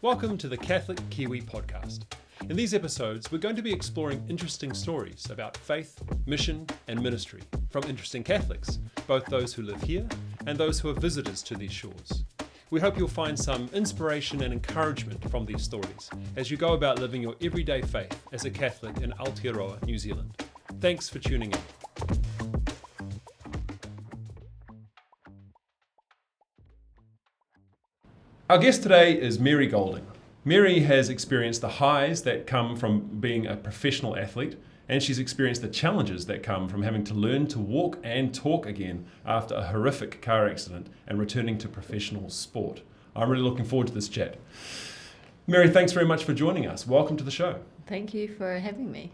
Welcome to the Catholic Kiwi Podcast. In these episodes, we're going to be exploring interesting stories about faith, mission, and ministry from interesting Catholics, both those who live here and those who are visitors to these shores. We hope you'll find some inspiration and encouragement from these stories as you go about living your everyday faith as a Catholic in Aotearoa, New Zealand. Thanks for tuning in. Our guest today is Mary Goulding. Mary has experienced the highs that come from being a professional athlete, and she's experienced the challenges that come from having to learn to walk and talk again after a horrific car accident and returning to professional sport. I'm really looking forward to this chat. Mary, thanks very much for joining us. Welcome to the show. Thank you for having me.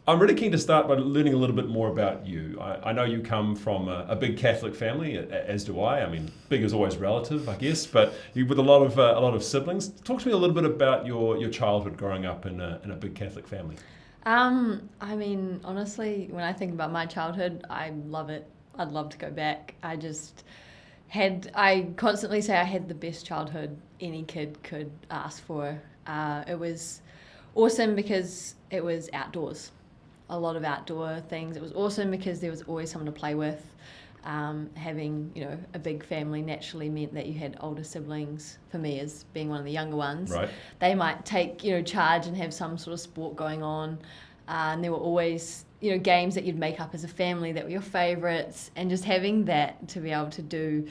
I'm really keen to start by learning a little bit more about you. I know you come from a big Catholic family, as do I. I mean, big is always relative, I guess, but you with a lot of siblings. Talk to me a little bit about your childhood growing up in a big Catholic family. I mean, honestly, when I think about my childhood, I love it. I'd love to go back. I constantly say I had the best childhood any kid could ask for. It was awesome because it was outdoors. A lot of outdoor things. It was awesome because there was always someone to play with. Having, a big family naturally meant that you had older siblings. For me, as being one of the younger ones, right. They might take, charge and have some sort of sport going on. And there were always, games that you'd make up as a family that were your favourites. And just having that to be able to do,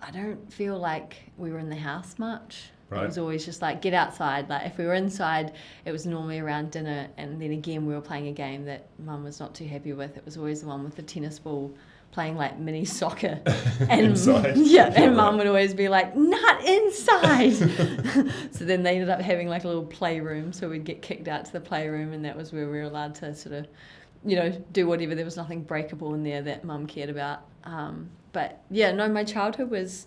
I don't feel like we were in the house much. Right. It was always just like, get outside. Like if we were inside, it was normally around dinner. And then again, we were playing a game that Mum was not too happy with. It was always the one with the tennis ball, playing like mini soccer. And inside? Yeah, and Mum would always be like, not inside. So then they ended up having like a little playroom. So we'd get kicked out to the playroom, and that was where we were allowed to sort of, do whatever. There was nothing breakable in there that Mum cared about. But yeah, no, my childhood was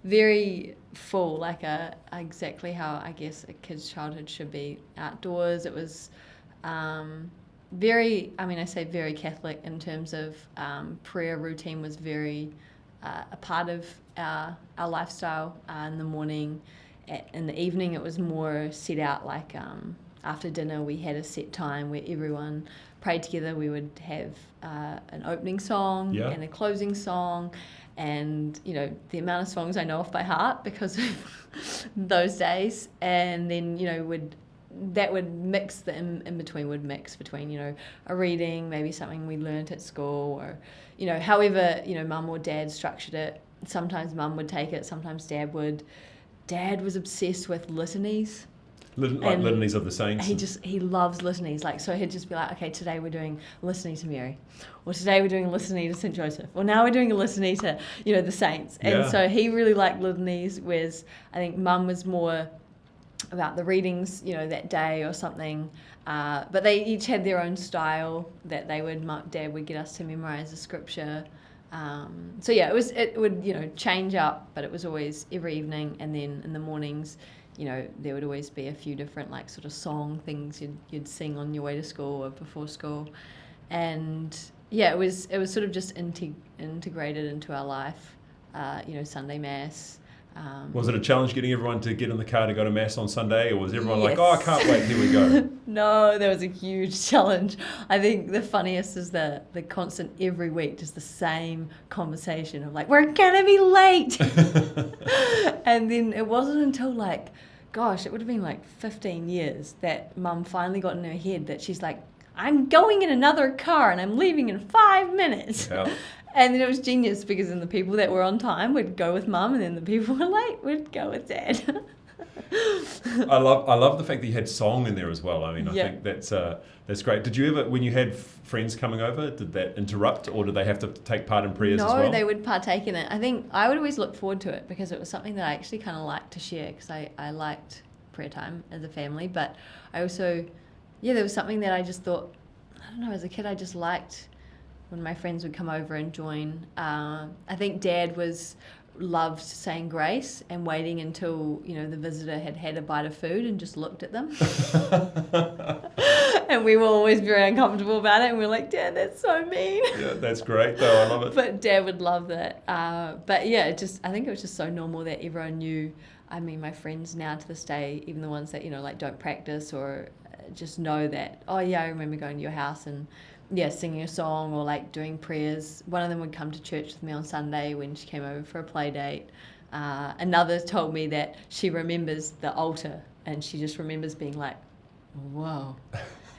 very full, like exactly how I guess a kid's childhood should be. Outdoors, it was very Catholic in terms of prayer routine was very a part of our lifestyle. In the morning, in the evening it was more set out, like after dinner we had a set time where everyone prayed together. We would have an opening song and a closing song. And the amount of songs I know off by heart because of those days, and then that would mix the in between would mix between a reading, maybe something we learnt at school, or however Mum or Dad structured it. Sometimes Mum would take it, sometimes Dad would. Dad was obsessed with litanies. Litanies of the saints. He loves litanies. Like, so he'd just be like, okay, today we're doing a litany to Mary, or today we're doing a litany to St. Joseph, or now we're doing a litany to the saints. And so he really liked litanies, whereas I think Mum was more about the readings that day or something. But they each had their own style that Dad would get us to memorize the scripture. It would change up, but it was always every evening, and then in the mornings there would always be a few different like sort of song things you'd sing on your way to school or before school. And it was sort of just integrated into our life. Sunday Mass. Was it a challenge getting everyone to get in the car to go to Mass on Sunday, or was everyone like, oh, I can't wait, here we go? No, there was a huge challenge. I think the funniest is the constant every week, just the same conversation of like, we're going to be late. And then it wasn't until it would have been like 15 years that Mum finally got in her head that she's like, I'm going in another car and I'm leaving in 5 minutes. Yeah. And then it was genius because then the people that were on time would go with Mum, and then the people who were late would go with Dad. I love the fact that you had song in there as well. I mean, I think that's great. Did you ever, when you had friends coming over, did that interrupt, or did they have to take part in prayers as well? No, they would partake in it. I think I would always look forward to it because it was something that I actually kind of liked to share, because I liked prayer time as a family. But I also, there was something that I just thought, I don't know, as a kid I just liked when my friends would come over and join. I think Dad loved saying grace and waiting until the visitor had a bite of food and just looked at them. And we were always very uncomfortable about it. And we were like, Dad, that's so mean. Yeah, that's great though. I love it. But Dad would love that. But yeah, I think it was just so normal that everyone knew. I mean, my friends now to this day, even the ones that, like don't practice or just know that, oh yeah, I remember going to your house and singing a song or like doing prayers. One of them would come to church with me on Sunday when she came over for a play date. Another told me that she remembers the altar and she just remembers being like, whoa,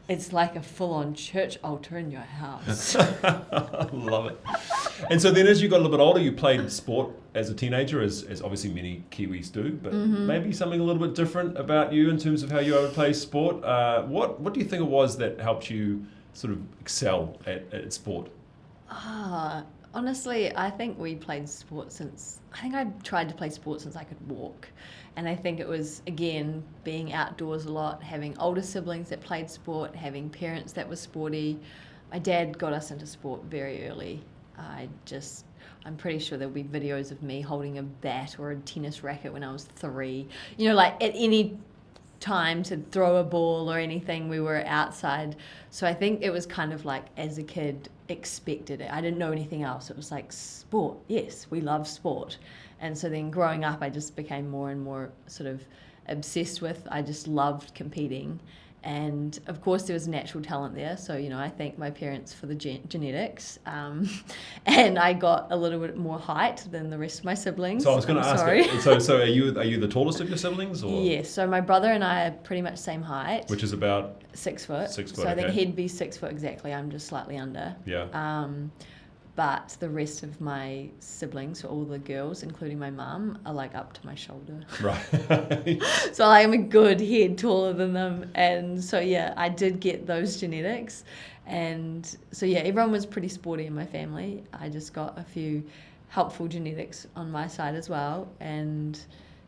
it's like a full-on church altar in your house. I love it. And so then as you got a little bit older, you played sport as a teenager, as obviously many Kiwis do, but maybe something a little bit different about you in terms of how you would play sport. What do you think it was that helped you sort of excel at sport? Honestly, I think we played sport I tried to play sport since I could walk. And I think it was, again, being outdoors a lot, having older siblings that played sport, having parents that were sporty. My dad got us into sport very early. I'm pretty sure there'll be videos of me holding a bat or a tennis racket when I was 3. Like at any time to throw a ball or anything, we were outside. So I think it was kind of like, as a kid, expected it. I didn't know anything else. It was like, sport, yes, we love sport. And so then growing up, I just became more and more sort of obsessed with, I just loved competing. And of course there was natural talent there. So, I thank my parents for the genetics. And I got a little bit more height than the rest of my siblings. So I was going to ask, so are you the tallest of your siblings? Or? Yes, so my brother and I are pretty much same height. Which is about? 6 foot. 6 foot, So I think okay. he'd be 6 foot exactly. I'm just slightly under. Yeah. But the rest of my siblings, so all the girls, including my mum, are like up to my shoulder. Right. So I'm a good head taller than them. And so, I did get those genetics. And so, everyone was pretty sporty in my family. I just got a few helpful genetics on my side as well. And,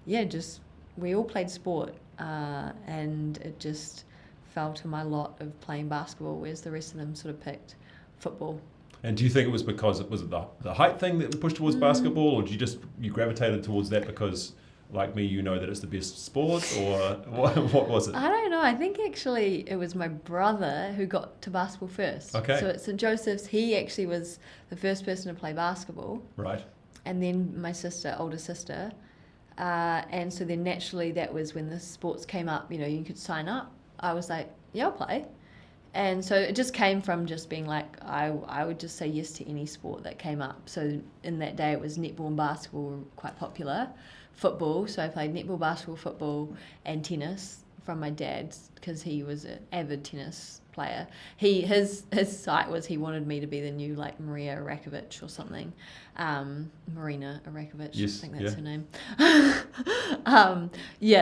we all played sport. And it just fell to my lot of playing basketball, whereas the rest of them sort of picked football. And do you think it was because was it the height thing that pushed towards basketball, or did you gravitated towards that because, like me, that it's the best sport, or what was it? I don't know. I think actually it was my brother who got to basketball first. Okay. So at St. Joseph's, he actually was the first person to play basketball. Right. And then my older sister. And so then naturally that was when the sports came up, you could sign up. I was like, yeah, I'll play. And so it just came from just being like, I would just say yes to any sport that came up. So in that day it was netball and basketball were quite popular. Football, so I played netball, basketball, football and tennis from my dad because he was an avid tennis player. His site was he wanted me to be the new like Maria Arakovic or something. Marina Arakovic, yes, I think that's her name.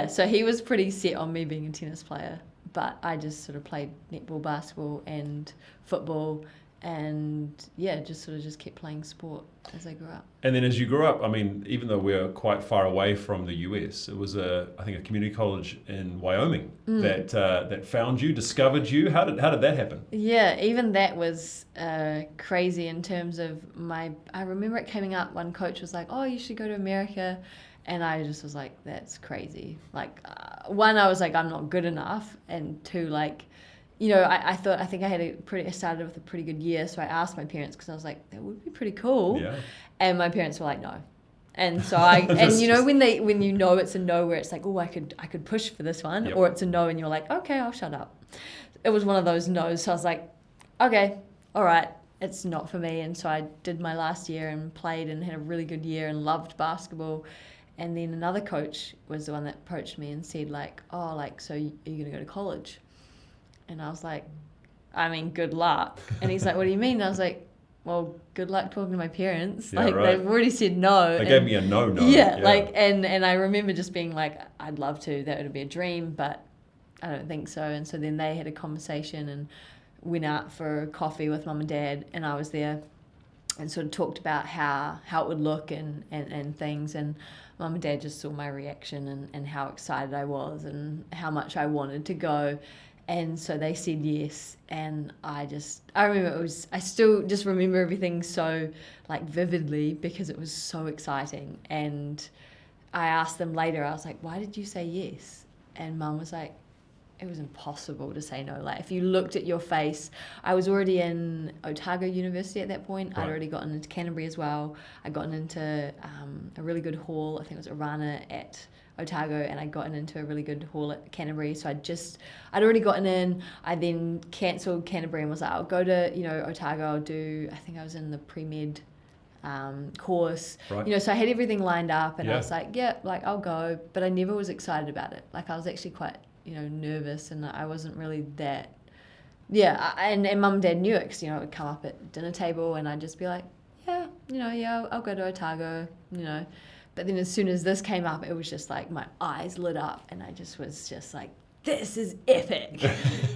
So he was pretty set on me being a tennis player. But I just sort of played netball, basketball and football and just kept playing sport as I grew up. And then as you grew up, I mean, even though we're quite far away from the US, it was I think a community college in Wyoming that found you, discovered you. How did that happen? Yeah, even that was crazy in terms of I remember it coming up, one coach was like, oh, you should go to America. And I just was like, that's crazy. Like, one, I was like, I'm not good enough. And two, like, I think I started with a pretty good year. So I asked my parents because I was like, that would be pretty cool. Yeah. And my parents were like, no. And so when it's a no where it's like, oh, I could push for this one. Yep. Or it's a no and you're like, okay, I'll shut up. It was one of those no's. So I was like, okay, all right. It's not for me. And so I did my last year and played and had a really good year and loved basketball. And then another coach was the one that approached me and said like, oh, like, so are you going to go to college? And I was like, I mean, good luck. And he's like, what do you mean? And I was like, well, good luck talking to my parents. Yeah, like, right. They've already said no. They gave me a no. Yeah, like, and I remember just being like, I'd love to. That would be a dream, but I don't think so. And so then they had a conversation and went out for coffee with mum and dad, and I was there and sort of talked about how it would look and things. And mum and dad just saw my reaction and how excited I was and how much I wanted to go. And so they said yes, and I remember I still just remember everything so like vividly because it was so exciting. And I asked them later, I was like, why did you say yes? And mum was like, it was impossible to say no. Like if you looked at your face, I was already in Otago University at that point. Right. I'd already gotten into Canterbury as well. I'd gotten into a really good hall. I think it was Orana at Otago, and I'd gotten into a really good hall at Canterbury. So I'd already gotten in. I then cancelled Canterbury and was like, I'll go to, Otago. I'll do, I think I was in the pre-med course, right. So I had everything lined up, and I was like, I'll go, but I never was excited about it. Like I was actually quite, nervous, and I wasn't really that, and mum and dad knew it, because, it would come up at dinner table, and I'd just be like, I'll go to Otago, but then as soon as this came up, it was just like my eyes lit up, and I just was just like, this is epic,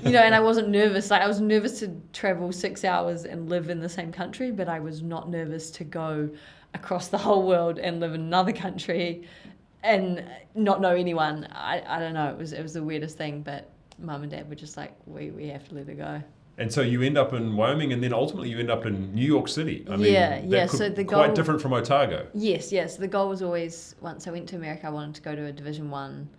and I wasn't nervous. Like I was nervous to travel 6 hours and live in the same country, but I was not nervous to go across the whole world and live in another country and not know anyone. I don't know. It was the weirdest thing, but mum and dad were just like, we have to let it go. And so you end up in Wyoming, and then ultimately you end up in New York City. I mean, So the goal, quite different from Otago. Yes. So the goal was always, once I went to America, I wanted to go to a Division 1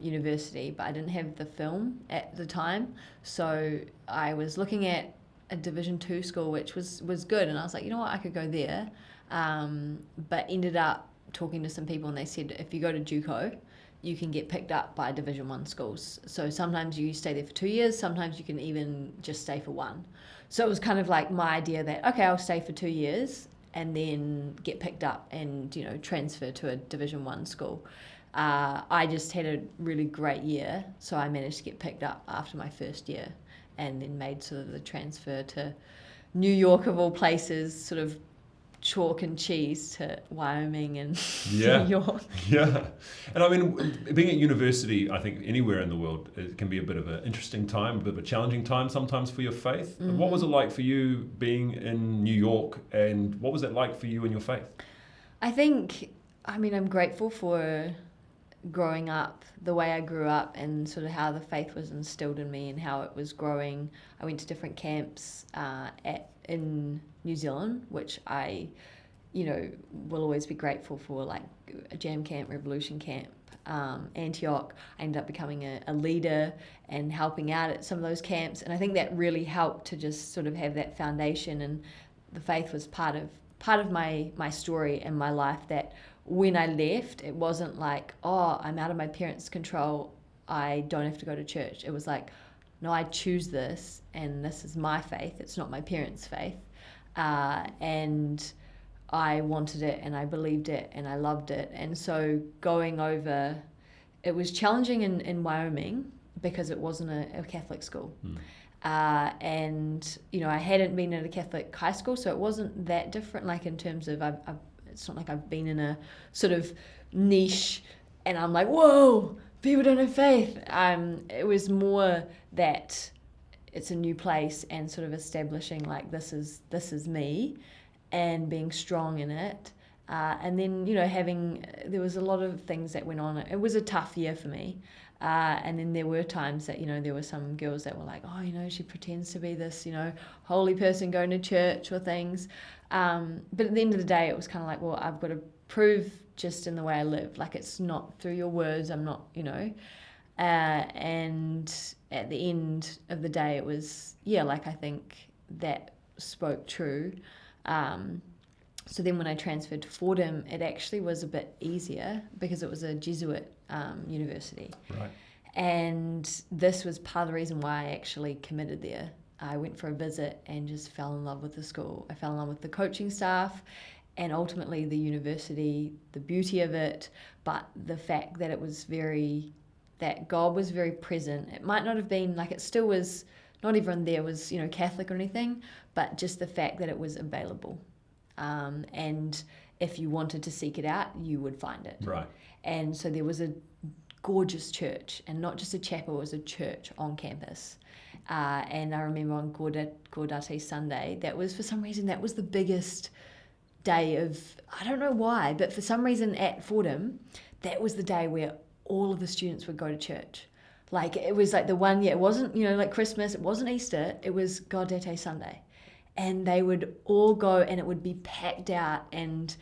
university, but I didn't have the film at the time. So I was looking at a Division 2 school, which was good. And I was like, you know what, I could go there. But ended up talking to some people, and they said, if you go to JUCO, you can get picked up by Division 1 schools. So sometimes you stay there for 2 years, sometimes you can even just stay for 1. So it was kind of like my idea that, okay, I'll stay for 2 years and then get picked up and, transfer to a Division 1 school. I just had a really great year, so I managed to get picked up after my first year, and then made sort of the transfer to New York, of all places, sort of chalk and cheese, to Wyoming and New York. Yeah. And I mean, being at university, I think anywhere in the world, it can be a bit of an interesting time, a bit of a challenging time sometimes for your faith. Mm-hmm. What was it like for you being in New York, and what was it like for you and your faith? I'm grateful for growing up the way I grew up, and sort of how the faith was instilled in me and how it was growing. I went to different camps in New Zealand, which I, will always be grateful for, like a Jam Camp, Revolution Camp, Antioch. I ended up becoming a leader and helping out at some of those camps, and I think that really helped to just sort of have that foundation. And the faith was part of my story and my life, that when I left, it wasn't like, oh, I'm out of my parents' control, I don't have to go to church. It was like, no, I choose this, and this is my faith. It's not my parents' faith. And I wanted it, and I believed it, and I loved it. And so going over, it was challenging in Wyoming, because it wasn't a Catholic school. And, I hadn't been in a Catholic high school, so it wasn't that different, like in terms of, it's not like I've been in a sort of niche and I'm like, whoa, people don't have faith. It was more that it's a new place, and sort of establishing like, this is me, and being strong in it. And then, there was a lot of things that went on. It was a tough year for me. And then there were times that, there were some girls that were like, oh, she pretends to be this, holy person going to church or things. But at the end of the day, it was kind of like, well, I've got to prove just in the way I live. Like, it's not through your words. I'm not, and at the end of the day, it was, I think that spoke true. So then when I transferred to Fordham, it actually was a bit easier, because it was a Jesuit university. Right. And this was part of the reason why I actually committed there. I went for a visit and just fell in love with the school. I fell in love with the coaching staff, and ultimately the university, the beauty of it, but the fact that that God was very present. It might not have been, like, it still was, not everyone there was, Catholic or anything, but just the fact that it was available. And if you wanted to seek it out, you would find it. Right. And so there was a gorgeous church, and not just a chapel, it was a church on campus. And I remember on Gaudete Sunday, that was, for some reason, that was the biggest day of, I don't know why, but for some reason at Fordham, that was the day where all of the students would go to church. Like, it was like the one year, it wasn't, like Christmas, it wasn't Easter, it was Gaudete Sunday. And they would all go, and it would be packed out, and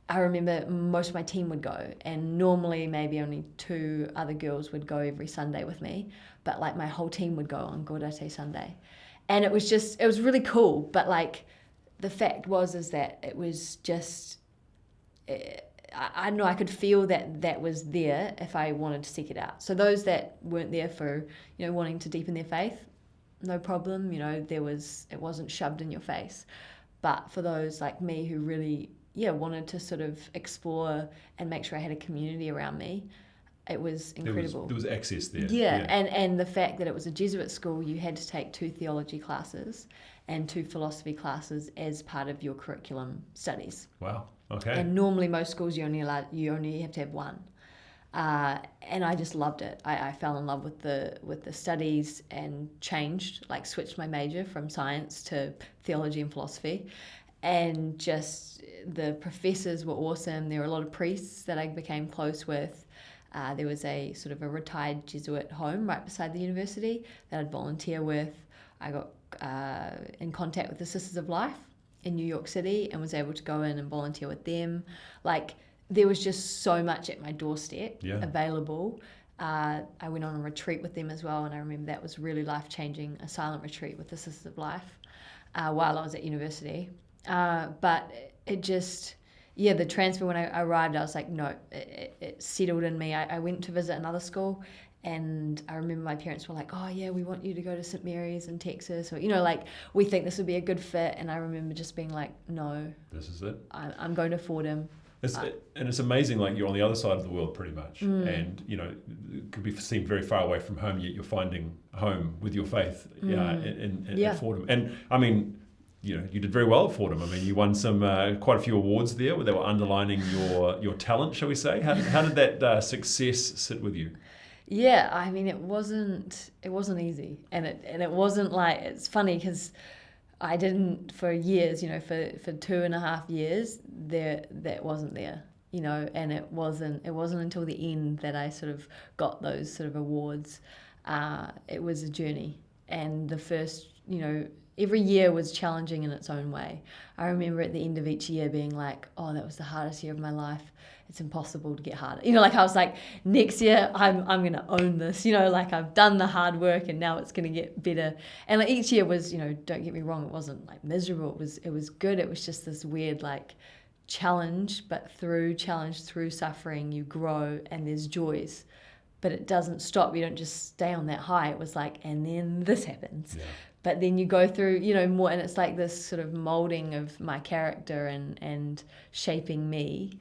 I remember most of my team would go, and normally maybe only 2 other girls would go every Sunday with me, but like my whole team would go on Gaudete Sunday. And it was really cool, but like the fact is that it was just, I know I could feel that was there if I wanted to seek it out. So those that weren't there for, wanting to deepen their faith, no problem, it wasn't shoved in your face. But for those like me who really, wanted to sort of explore and make sure I had a community around me, it was incredible. There was access there. Yeah. And the fact that it was a Jesuit school, you had to take 2 theology classes and 2 philosophy classes as part of your curriculum studies. Wow. Okay. And normally most schools you only have to have 1. And I just loved it. I fell in love with the studies and switched my major from science to theology and philosophy. And just the professors were awesome. There were a lot of priests that I became close with. There was a sort of a retired Jesuit home right beside the university that I'd volunteer with. I got in contact with the Sisters of Life in New York City and was able to go in and volunteer with them. Like, there was just so much at my doorstep available. I went on a retreat with them as well, and I remember that was really life-changing, a silent retreat with the Sisters of Life while I was at university. But it just... the transfer, when I arrived, I was like, no, it settled in me. I went to visit another school, and I remember my parents were like, oh, yeah, we want you to go to St. Mary's in Texas. Or, we think this would be a good fit. And I remember just being like, no. This is it. I'm going to Fordham. And it's amazing, like, you're on the other side of the world pretty much. And, it could seem very far away from home, yet you're finding home with your faith at Fordham. And, I mean... you did very well at Fordham. I mean, you won some quite a few awards there where they were underlining your talent, shall we say. How did that success sit with you? Yeah, I mean, it wasn't easy, and it wasn't like, it's funny because I didn't for years, for 2.5 years that wasn't there, and it wasn't until the end that I sort of got those sort of awards. It was a journey, and the first, every year was challenging in its own way. I remember at the end of each year being like, oh, that was the hardest year of my life. It's impossible to get harder. I was like, next year I'm going to own this. I've done the hard work and now it's going to get better. And like each year was, don't get me wrong, it wasn't like miserable. It was good. It was just this weird like challenge, but through suffering, you grow and there's joys. But it doesn't stop. You don't just stay on that high. It was like, and then this happens. Yeah. But then you go through, more, and it's like this sort of molding of my character and shaping me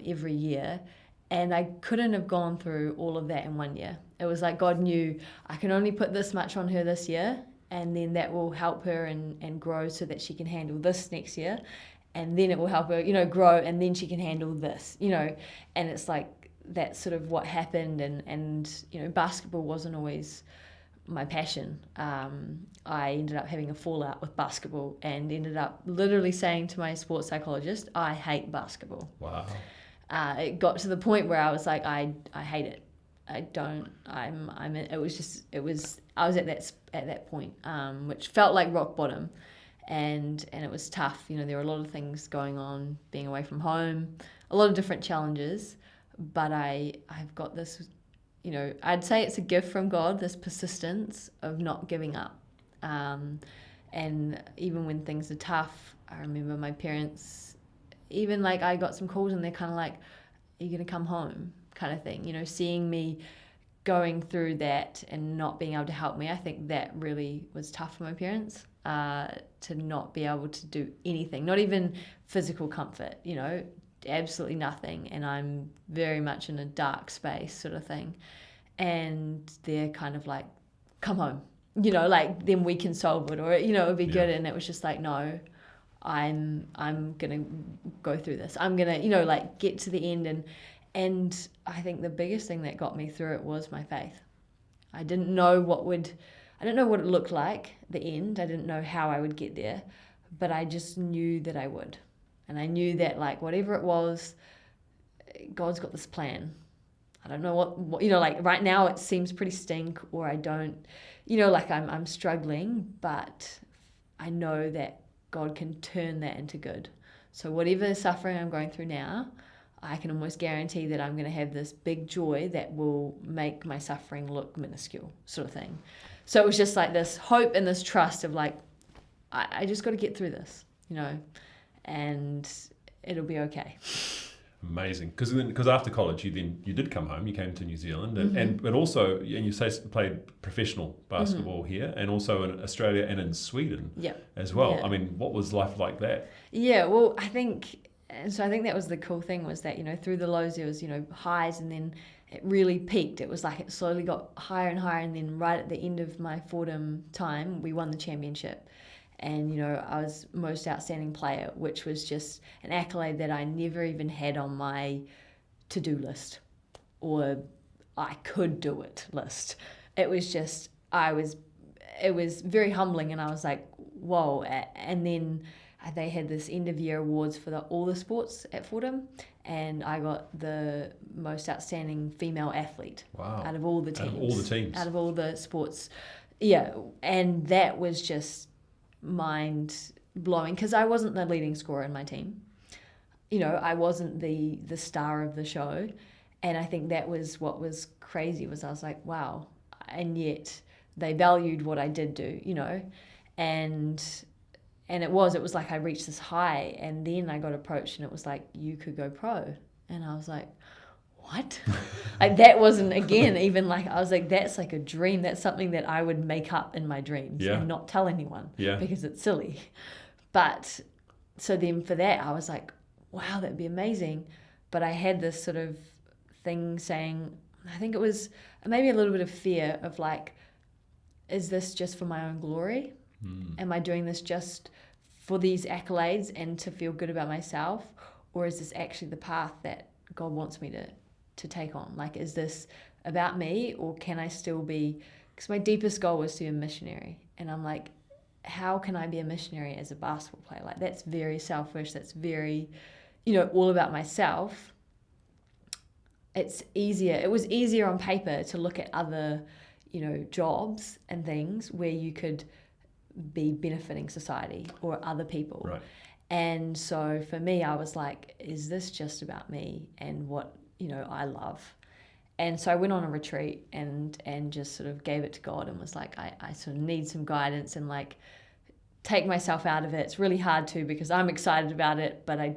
every year. And I couldn't have gone through all of that in 1 year. It was like God knew I can only put this much on her this year, and then that will help her and grow so that she can handle this next year. And then it will help her, grow, and then she can handle this, and it's like that's sort of what happened. And basketball wasn't always my passion. I ended up having a fallout with basketball and ended up literally saying to my sports psychologist, I hate basketball. Wow. It got to the point where I was like, I hate it. I was at that point, which felt like rock bottom, and it was tough. There were a lot of things going on, being away from home, a lot of different challenges, but I've got this, I'd say it's a gift from God, this persistence of not giving up. And even when things are tough, I remember my parents, even like I got some calls and they're kind of like, are you going to come home kind of thing, seeing me going through that and not being able to help me. I think that really was tough for my parents, to not be able to do anything, not even physical comfort, absolutely nothing. And I'm very much in a dark space sort of thing. And they're kind of like, come home, like then we can solve it, or, it would be good. And it was just like, no, I'm going to go through this. I'm going to, like get to the end. And I think the biggest thing that got me through it was my faith. I didn't know what it looked like, the end. I didn't know how I would get there, but I just knew that I would. And I knew that like whatever it was, God's got this plan. I don't know what like right now it seems pretty stink, or I don't, like I'm struggling, but I know that God can turn that into good. So whatever suffering I'm going through now, I can almost guarantee that I'm going to have this big joy that will make my suffering look minuscule, sort of thing. So it was just like this hope and this trust of like, I just got to get through this, and it'll be okay. Amazing, because after college you did come home. You came to New Zealand, but also, and you say played professional basketball here, and also in Australia and in Sweden as well. Yeah. I mean, what was life like that? Yeah, well, I think that was the cool thing, was that through the lows there was highs, and then it really peaked. It was like it slowly got higher and higher, and then right at the end of my Fordham time, we won the championship. And, I was most outstanding player, which was just an accolade that I never even had on my to-do list or I could do it list. It was just, it was very humbling, and I was like, whoa. And then they had this end of year awards for all the sports at Fordham, and I got the most outstanding female athlete. Wow. Out of all the teams. Out of all the sports. Yeah, and that was just mind-blowing, because I wasn't the leading scorer in my team. I wasn't the star of the show, and I think that was what was crazy, was I was like, wow. And yet they valued what I did do, and it was like I reached this high, and then I got approached and it was like, you could go pro. And I was like, what? Like, that wasn't, again, even like, I was like, that's like a dream. That's something that I would make up in my dreams and not tell anyone because it's silly. But so then for that, I was like, wow, that'd be amazing. But I had this sort of thing saying, I think it was maybe a little bit of fear of like, is this just for my own glory? Am I doing this just for these accolades and to feel good about myself? Or is this actually the path that God wants me to take on? Like, is this about me, or can I still be, because my deepest goal was to be a missionary. And I'm like, how can I be a missionary as a basketball player? Like, that's very selfish. That's very, all about myself. It was easier on paper to look at other, jobs and things where you could be benefiting society or other people. Right. And so for me, I was like, is this just about me and what, I love? And so I went on a retreat and just sort of gave it to God and was like, I sort of need some guidance and like take myself out of it. It's really hard to, because I'm excited about it, but I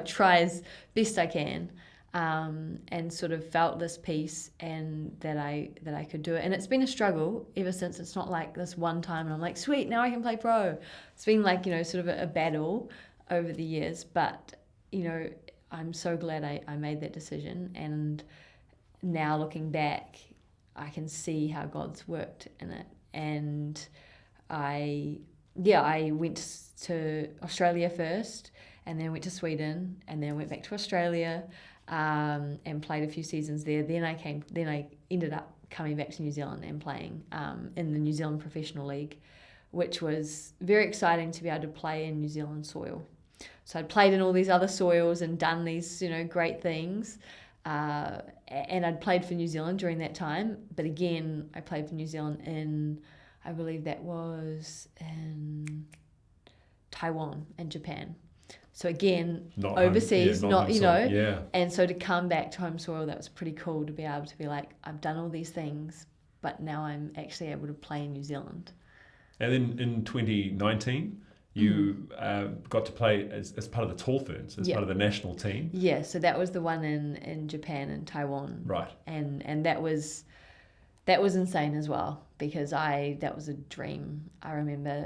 try as best I can, and sort of felt this peace and that I could do it. And it's been a struggle ever since. It's not like this one time and I'm like, sweet, now I can play pro. It's been like, sort of a battle over the years, but, I'm so glad I made that decision. And now looking back, I can see how God's worked in it. And I went to Australia first, and then went to Sweden, and then went back to Australia, and played a few seasons there. Then I ended up coming back to New Zealand and playing in the New Zealand Professional League, which was very exciting to be able to play in New Zealand soil. So I'd played in all these other soils and done these, great things. And I'd played for New Zealand during that time. But again, I played for New Zealand in, I believe that was in Taiwan and Japan. So again, not overseas, and so to come back to home soil, that was pretty cool to be able to be like, I've done all these things, but now I'm actually able to play in New Zealand. And then in 2019, you got to play as part of the Tall Ferns, part of the national team. Yeah, so that was the one in Japan and Taiwan. Right. And that was insane as well, because that was a dream. I remember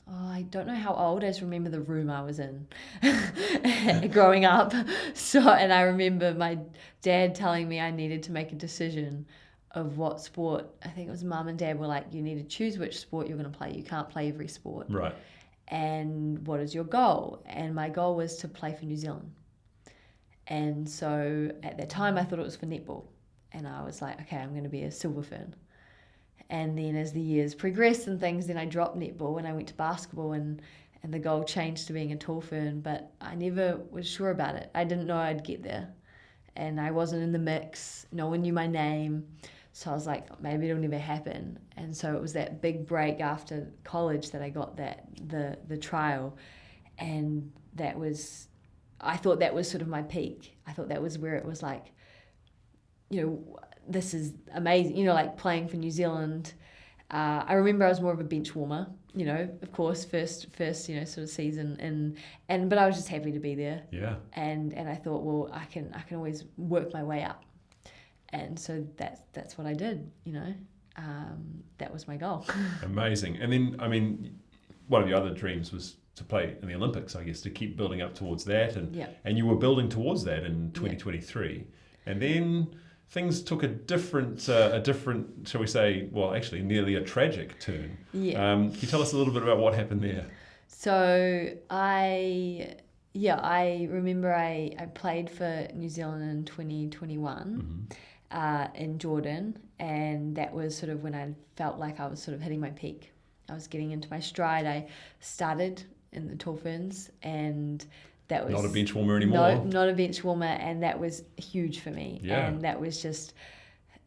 I don't know how old. I just remember the room I was in growing up. And I remember my dad telling me I needed to make a decision of what sport. I think it was Mum and Dad were like, you need to choose which sport you're going to play. You can't play every sport. Right. And what is your goal? And my goal was to play for New Zealand. And so at that time I thought it was for netball. And I was like, okay, I'm going to be a silver fern. And then as the years progressed and things, then I dropped netball and I went to basketball, and the goal changed to being a tall fern, but I never was sure about it. I didn't know I'd get there. And I wasn't in the mix. No one knew my name. So I was like, maybe it'll never happen. And so it was that big break after college that I got the trial. And I thought that was sort of my peak. I thought that was where it was like, this is amazing, like playing for New Zealand. I remember I was more of a bench warmer, of course, first sort of season, but I was just happy to be there. Yeah. And I thought, well, I can always work my way up. And so that's what I did, that was my goal. Amazing. And then, I mean, one of your other dreams was to play in the Olympics, I guess, to keep building up towards that. And you were building towards that in 2023. And then things took a different, shall we say, well, actually nearly a tragic turn. Yeah. Can you tell us a little bit about what happened there? So I remember I played for New Zealand in 2021 in Jordan, and that was sort of when I felt like I was sort of hitting my peak. I was getting into my stride. I started in the tall ferns, and that was... Not a bench warmer anymore. No, not a bench warmer, and that was huge for me. Yeah. And that was just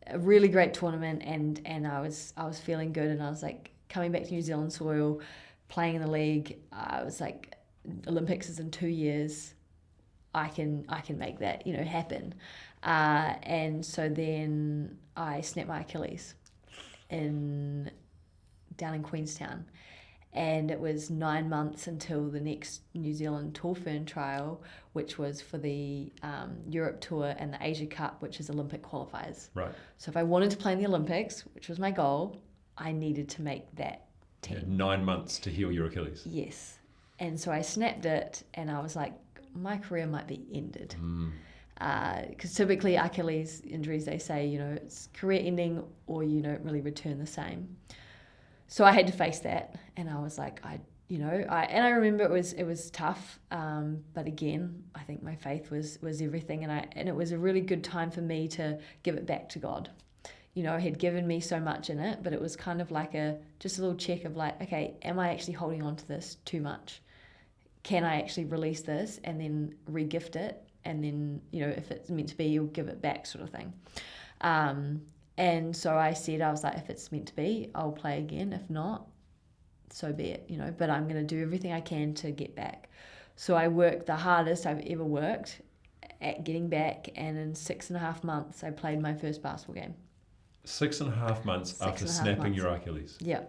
a really great tournament, and I was feeling good, and I was like coming back to New Zealand soil, playing in the league. I was like, Olympics is in 2 years. I can make that happen. And so then I snapped my Achilles down in Queenstown, and it was 9 months until the next New Zealand tall fern trial, which was for the Europe Tour and the Asia Cup, which is Olympic qualifiers. Right. So if I wanted to play in the Olympics, which was my goal, I needed to make that team. You had 9 months to heal your Achilles. Yes. And so I snapped it, and I was like, my career might be ended. Because typically Achilles injuries, they say, it's career ending or you don't really return the same. So I had to face that, and I was like, I remember it was tough, but again, I think my faith was everything, and it was a really good time for me to give it back to God. He had given me so much in it, but it was kind of like just a little check of like, okay, am I actually holding on to this too much? Can I actually release this and then re-gift it? And then, if it's meant to be, you'll give it back, sort of thing. And so I was like, if it's meant to be, I'll play again. If not, so be it, but I'm going to do everything I can to get back. So I worked the hardest I've ever worked at getting back. And in 6.5 months, I played my first basketball game. 6.5 months after snapping your Achilles. Yeah.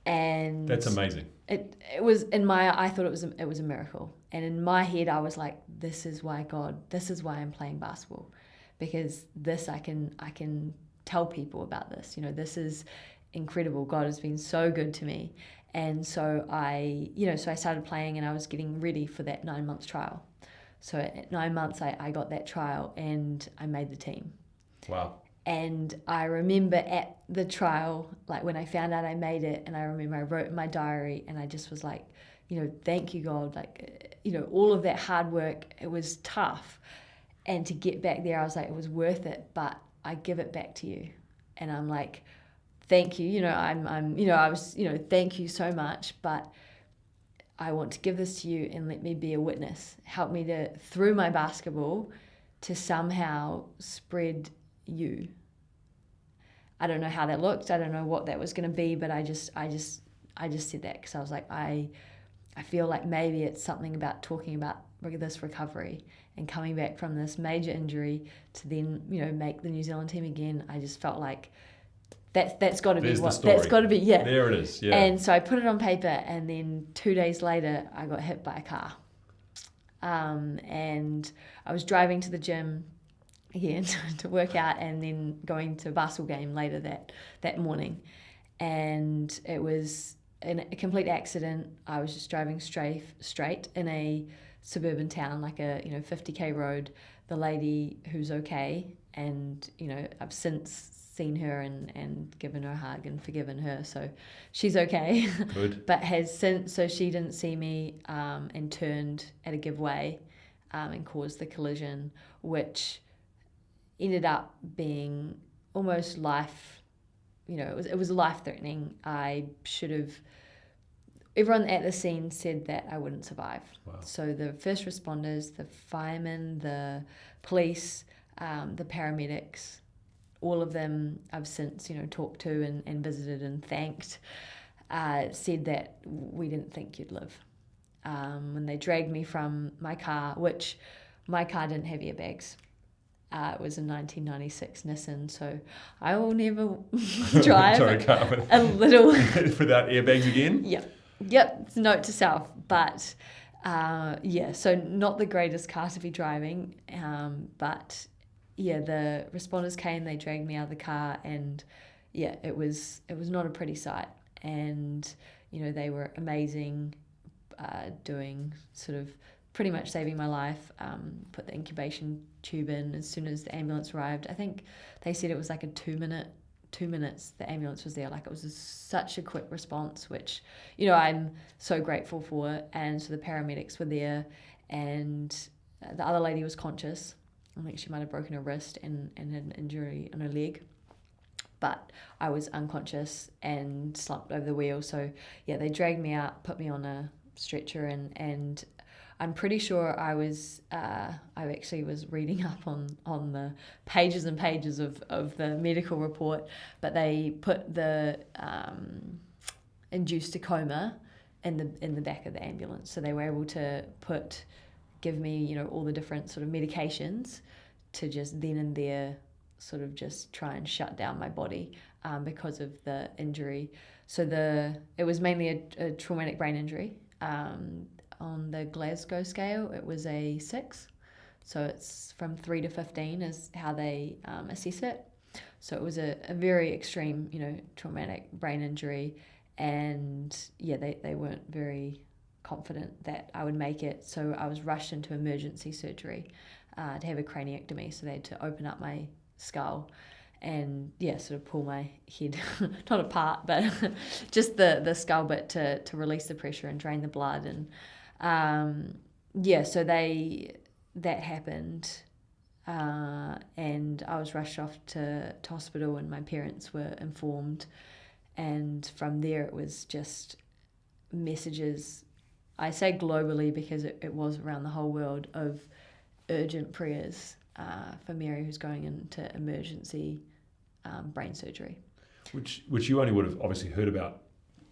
And that's amazing. It was I thought it was a miracle. And in my head, I was like, this is why I'm playing basketball, because this I can tell people about this. This is incredible. God has been so good to me. And so I started playing, and I was getting ready for that 9 months trial. So at 9 months, I got that trial and I made the team. Wow. And I remember at the trial, like when I found out I made it, and I remember I wrote in my diary, and I just was like, thank you, God. Like, all of that hard work, it was tough. And to get back there, I was like, it was worth it, but I give it back to you. And I'm like, thank you. Thank you so much, but I want to give this to you and let me be a witness. Help me to, through my basketball, to somehow spread you. I don't know how that looked. I don't know what that was going to be, but I just said that because I was like, I feel like maybe it's something about talking about this recovery and coming back from this major injury to then, make the New Zealand team again. I just felt like that's got to be what that's got to be. Yeah, there it is. Yeah. And so I put it on paper, and then 2 days later, I got hit by a car. And I was driving to the gym again to work out, and then going to a basketball game later that morning, and it was a complete accident. I was just driving straight in a suburban town, like a 50k road. The lady who's okay, and I've since seen her and given her a hug and forgiven her, so she's okay. Good. But has since, so she didn't see me and turned at a giveaway and caused the collision, which ended up being almost life, it was life-threatening. I should have, everyone at the scene said that I wouldn't survive. Wow. So the first responders, the firemen, the police, the paramedics, all of them I've since, talked to and visited and thanked, said that we didn't think you'd live. when they dragged me from my car, which my car didn't have airbags. It was a 1996 Nissan, so I will never drive a little without airbags again. Yep. It's a note to self, but so not the greatest car to be driving, but the responders came, they dragged me out of the car, and it was not a pretty sight, and they were amazing, doing sort of pretty much saving my life. Put the incubation tube in as soon as the ambulance arrived. I think they said it was like a 2 minutes the ambulance was there. Like, it was such a quick response, which I'm so grateful for. And so the paramedics were there, and the other lady was conscious. I think she might have broken her wrist and had an injury on her leg, but I was unconscious and slumped over the wheel. So they dragged me out, put me on a stretcher, and I'm pretty sure I actually was reading up on the pages and pages of the medical report, but they put the induced a coma in the back of the ambulance. So they were able to give me, all the different sort of medications to just then and there sort of just try and shut down my body because of the injury. So it was mainly a traumatic brain injury. On the Glasgow scale, it was a 6. So it's from 3 to 15 is how they assess it. So it was a very extreme, traumatic brain injury. And they weren't very confident that I would make it. So I was rushed into emergency surgery to have a craniectomy. So they had to open up my skull and sort of pull my head not apart, but just the skull bit to release the pressure and drain the blood. And so that happened, and I was rushed off to hospital, and my parents were informed, and from there it was just messages, I say globally because it was around the whole world, of urgent prayers for Mary, who's going into emergency brain surgery. Which you only would have obviously heard about,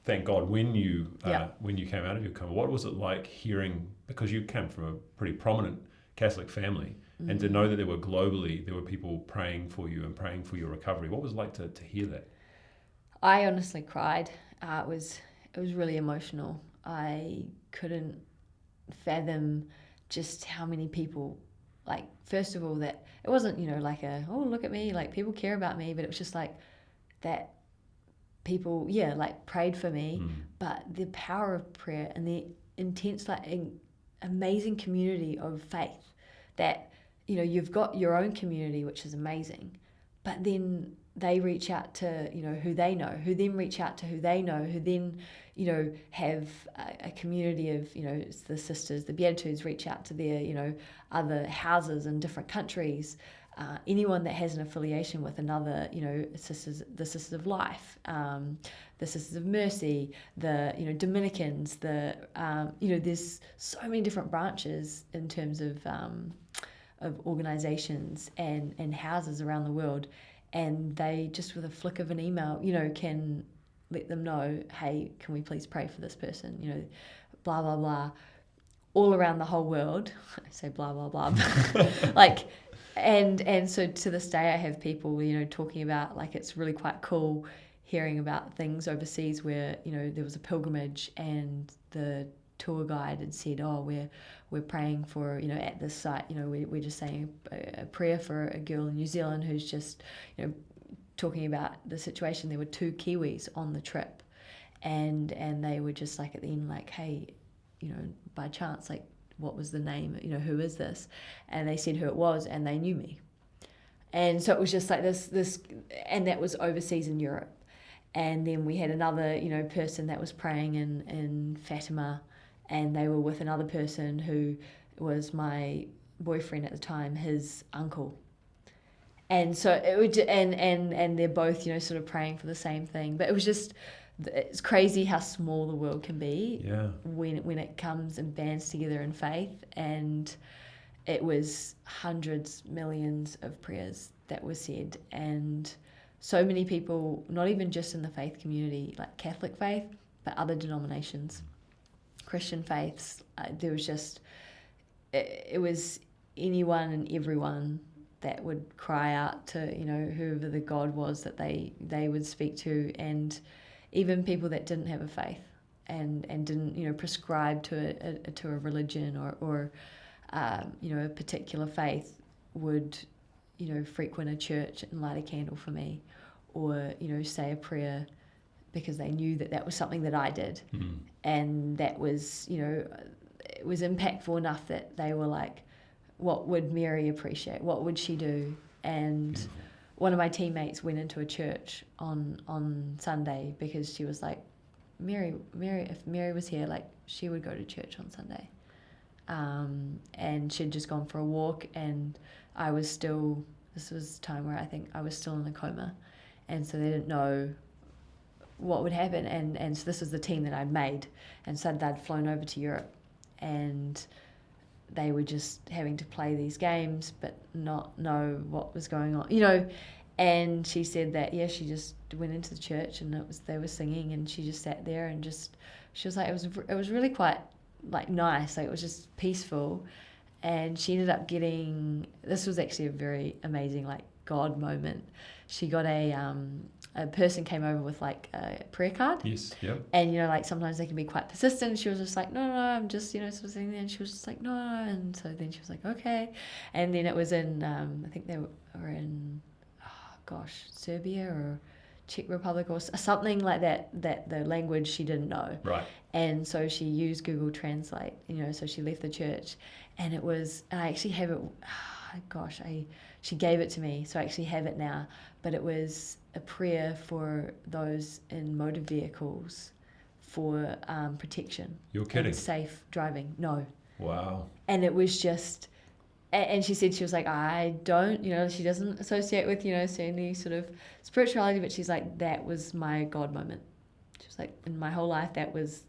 thank God, when you came out of your coma. What was it like hearing, because you came from a pretty prominent Catholic family, and to know that there were people praying for you and praying for your recovery? What was it like to hear that? I honestly cried. It was really emotional. I couldn't fathom just how many people, like, first of all, that it wasn't, like look at me, like people care about me, but it was just like that people, prayed for me, but the power of prayer and the intense, amazing community of faith that, you've got your own community, which is amazing, but then they reach out to, who they know, who then reach out to who they know, who then, have a community of, the sisters, the Beatitudes reach out to their, other houses in different countries, anyone that has an affiliation with another, the Sisters of Life, the Sisters of Mercy, the, Dominicans, there's so many different branches in terms of organizations and houses around the world. And they just, with a flick of an email, can let them know, hey, can we please pray for this person? Blah, blah, blah, all around the whole world. I say blah, blah, blah. And so to this day, I have people, talking about, it's really quite cool hearing about things overseas where, there was a pilgrimage and the tour guide had said, we're praying for, at this site, we're just saying a prayer for a girl in New Zealand who's just, talking about the situation. There were 2 Kiwis on the trip, and they were just at the end, hey, by chance, what was the name, who is this? And they said who it was, and they knew me. And so it was just this, and that was overseas in Europe. And then we had another, person that was praying in Fatima, and they were with another person who was my boyfriend at the time, his uncle. And so it would, and they're both, sort of praying for the same thing. But it was just, it's crazy how small the world can be when it comes and bands together in faith. And it was hundreds, millions of prayers that were said, and so many people, not even just in the faith community, like Catholic faith, but other denominations. Christian faiths, there was just, it was anyone and everyone that would cry out to, whoever the God was that they would speak to, and even people that didn't have a faith and didn't, prescribe to a religion or a particular faith would, frequent a church and light a candle for me, or, say a prayer because they knew that was something that I did. And that was, it was impactful enough that they were like, what would Mary appreciate? What would she do? And one of my teammates went into a church on Sunday because she was like, Mary, if Mary was here, like, she would go to church on Sunday. And she'd just gone for a walk, and this was a time where I think I was still in a coma, and so they didn't know what would happen, and so this was the team that I'd made, and so they'd flown over to Europe, and they were just having to play these games but not know what was going on, and she said that she just went into the church and they were singing, and she just sat there and she was like, it was really quite like nice, like it was just peaceful, and she ended up getting, this was actually a very amazing like God moment. She got a person came over with like a prayer card. Yes, yeah. And like sometimes they can be quite persistent. She was just like, no, I'm just sort of sitting there, and she was just like, no, and so then she was like, okay, and then it was in I think they were in Serbia or Czech Republic or something like that the language she didn't know. Right. And so she used Google Translate, so she left the church, and it was, and I actually have it, she gave it to me, so I actually have it now, but it was a prayer for those in motor vehicles for protection. You're kidding. And safe driving. No. Wow. And it was just, and she said, she was like, I don't, she doesn't associate with, any sort of spirituality, but she's like, that was my God moment. She was like, in my whole life, that was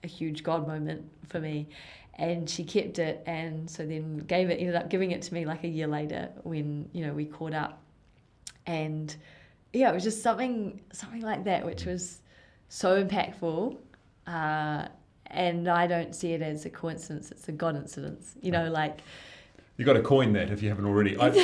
a huge God moment for me. And she kept it, and so then ended up giving it to me like a year later when, we caught up. And it was just something like that, which was so impactful. And I don't see it as a coincidence, it's a God incidence, like. You've got to coin that if you haven't already. What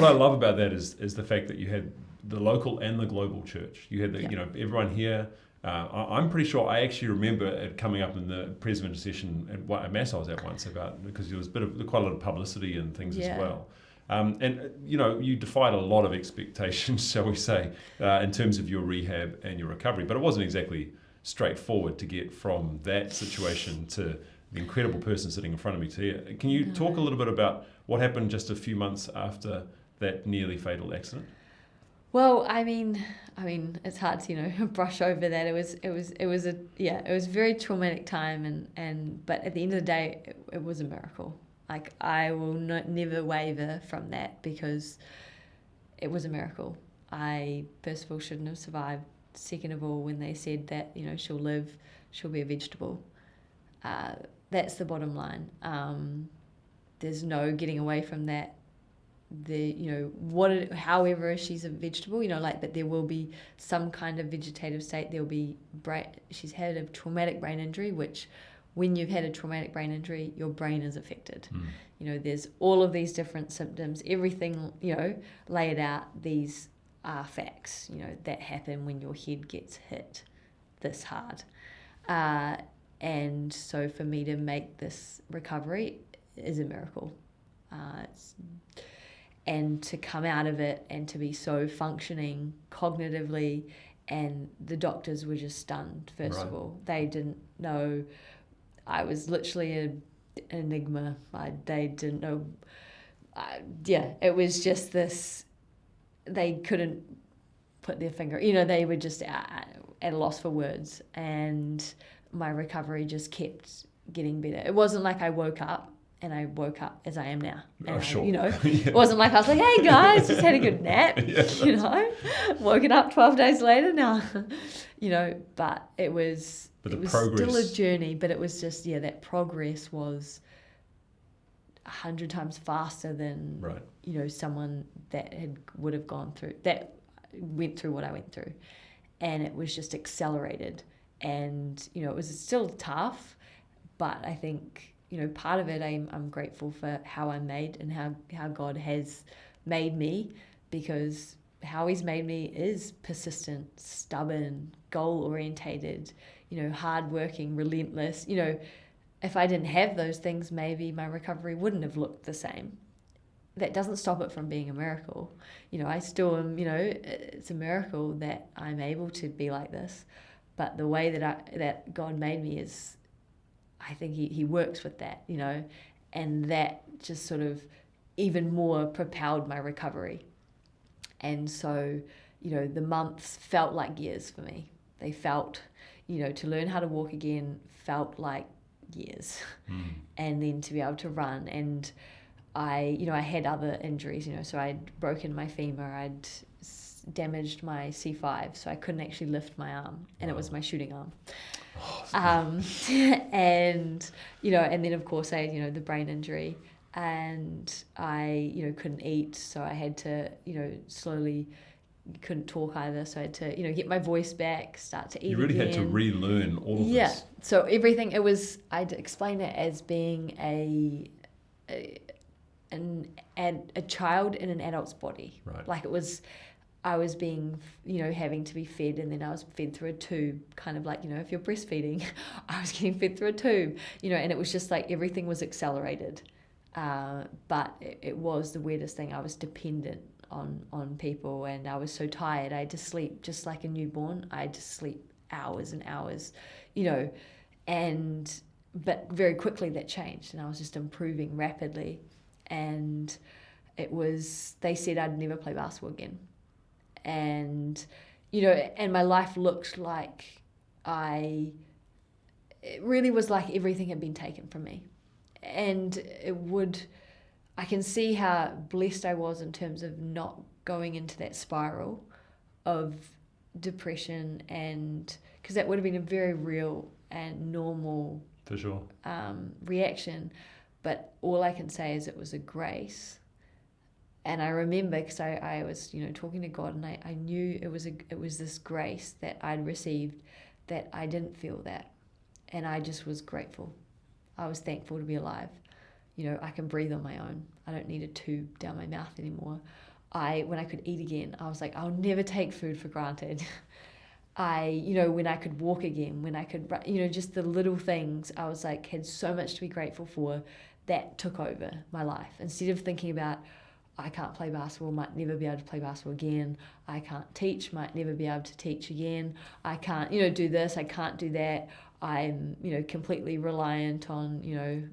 I love about that is the fact that you had the local and the global church. You had everyone here. I'm pretty sure I actually remember it coming up in the Presbyterian session at a mass I was at once because there was quite a lot of publicity and things as well. And you defied a lot of expectations, shall we say, in terms of your rehab and your recovery. But it wasn't exactly straightforward to get from that situation to the incredible person sitting in front of me to here. Can you talk a little bit about what happened just a few months after that nearly fatal accident? Well, I mean, it's hard to brush over that. It was a very traumatic time, but at the end of the day, it was a miracle. Like, I will never waver from that because it was a miracle. I, first of all, shouldn't have survived. Second of all, when they said that she'll live, she'll be a vegetable. That's the bottom line. There's no getting away from that. However she's a vegetable, but there will be some kind of vegetative state. There'll be she's had a traumatic brain injury, which when you've had a traumatic brain injury, your brain is affected. There's all of these different symptoms, everything, laid out. These are facts, that happen when your head gets hit this hard. And so for me to make this recovery is a miracle. And to come out of it and to be so functioning cognitively, and the doctors were just stunned, first of all. They didn't know. I was literally an enigma. They didn't know. It was just this, they couldn't put their finger, they were just at a loss for words, and my recovery just kept getting better. It wasn't like I woke up as I am now. And sure. It wasn't like I was like, hey guys, just had a good nap, woken up 12 days later now, but it was still a journey, but it was just, that progress was 100 times faster than, someone that would have gone through, that went through what I went through. And it was just accelerated. And, it was still tough, But I think, part of it, I'm grateful for how I'm made and how God has made me, because how he's made me is persistent, stubborn, goal-orientated, hardworking, relentless. If I didn't have those things, maybe my recovery wouldn't have looked the same. That doesn't stop it from being a miracle. I still am, it's a miracle that I'm able to be like this. But the way that God made me is, I think he works with that, and that just sort of even more propelled my recovery. And so, the months felt like years for me. They felt, to learn how to walk again felt like years. And then to be able to run, and I had other injuries, so I'd broken my femur, I'd damaged my C5, so I couldn't actually lift my arm, and It was my shooting arm. And and then of course I had the brain injury, and I couldn't eat, so I had to slowly, couldn't talk either, so I had to get my voice back, start to eat. You really again. had to relearn all of this. Yeah, so everything, I'd explain it as being a child in an adult's body. Right. Like I was being, having to be fed, and then I was fed through a tube, kind of like, if you're breastfeeding, I was getting fed through a tube, and it was just like everything was accelerated. But it was the weirdest thing. I was dependent on people, and I was so tired. I had to sleep just like a newborn. I had to sleep hours and hours, but very quickly that changed, and I was just improving rapidly. And they said I'd never play basketball again. And, and my life looked like it really was like everything had been taken from me. And I can see how blessed I was in terms of not going into that spiral of depression, and because that would have been a very real and normal for sure reaction. But all I can say is it was a grace. And I remember, because I was talking to God, and I knew it was this grace that I'd received, that I didn't feel that, and I just was grateful. I was thankful to be alive. I can breathe on my own. I don't need a tube down my mouth anymore. When I could eat again, I was like, I'll never take food for granted. When I could walk again, when I could, just the little things, I was like, had so much to be grateful for. That took over my life. Instead of thinking about, I can't play basketball, might never be able to play basketball again. I can't teach, might never be able to teach again. I can't, do this, I can't do that. I'm, completely reliant on,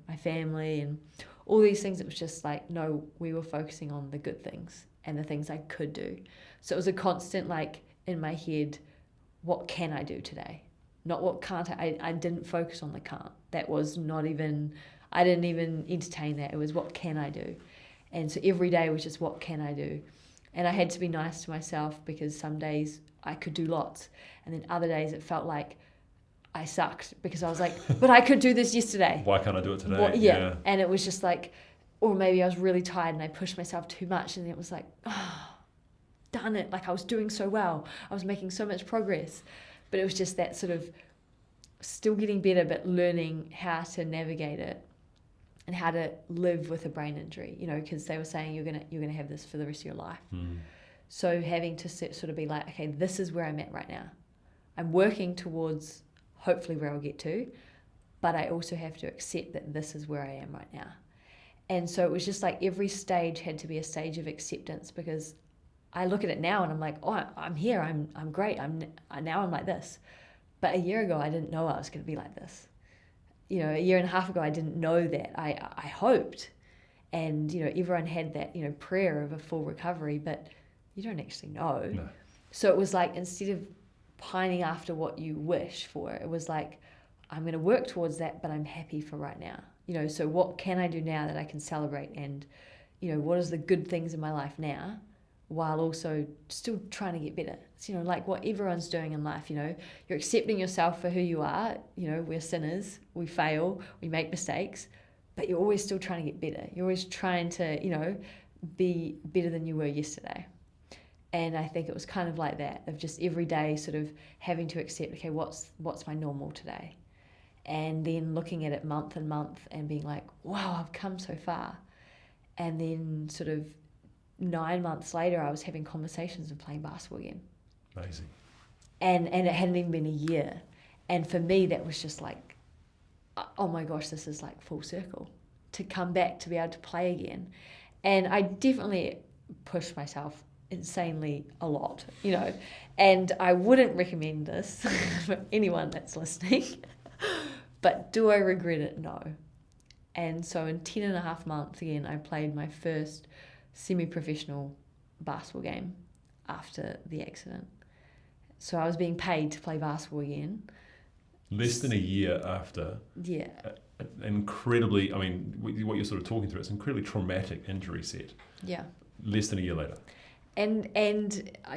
my family and all these things. It was just like, no, we were focusing on the good things and the things I could do. So it was a constant, like, in my head, what can I do today? Not what can't I. I didn't focus on the can't. That was not even, I didn't even entertain that. It was, what can I do? And so every day was just, what can I do? And I had to be nice to myself, because some days I could do lots, and then other days it felt like I sucked, because I was like, but I could do this yesterday. Why can't I do it today? Yeah. And it was just like, or maybe I was really tired and I pushed myself too much, and it was like, oh, done it. Like, I was doing so well. I was making so much progress. But it was just that sort of still getting better, but learning how to navigate it and how to live with a brain injury, because they were saying you're gonna have this for the rest of your life. So having to sort of be like, okay, this is where I'm at right now. I'm working towards hopefully where I'll get to, but I also have to accept that this is where I am right now. And so it was just like every stage had to be a stage of acceptance, because I look at it now and I'm like, oh, I'm here, I'm great, now I'm like this. But a year ago, I didn't know I was going to be like this. A year and a half ago, I didn't know that. I hoped. And, everyone had that, prayer of a full recovery, but you don't actually know. No. So it was like, instead of pining after what you wish for, it was like, I'm going to work towards that, but I'm happy for right now. So what can I do now that I can celebrate? And, what is the good things in my life now, while also still trying to get better? It's, like what everyone's doing in life, you're accepting yourself for who you are. We're sinners, we fail, we make mistakes, but you're always still trying to get better. You're always trying to, be better than you were yesterday. And I think it was kind of like that, of just every day sort of having to accept, okay, what's my normal today? and then looking at it month and month and being like, wow, I've come so far. And then sort of 9 months later, I was having conversations of playing basketball again. Amazing. And it hadn't even been a year. And for me, that was just like, oh my gosh, this is like full circle. To come back, to be able to play again. And I definitely pushed myself insanely a lot, you know. And I wouldn't recommend this for anyone that's listening. But do I regret it? No. And so in 10 and a half months, again, I played my first semi-professional basketball game after the accident. So I was being paid to play basketball again. Less than a year after. Yeah. Incredibly, I mean, what you're sort of talking through, it's an incredibly traumatic injury set. Yeah. Less than a year later. And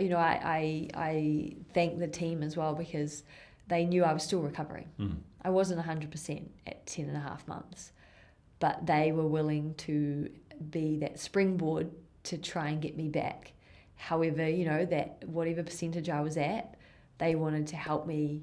you know, I thank the team as well, because they knew I was still recovering. I wasn't 100% at 10 and a half months, but they were willing to be that springboard to try and get me back. However, you know, that whatever percentage I was at, they wanted to help me.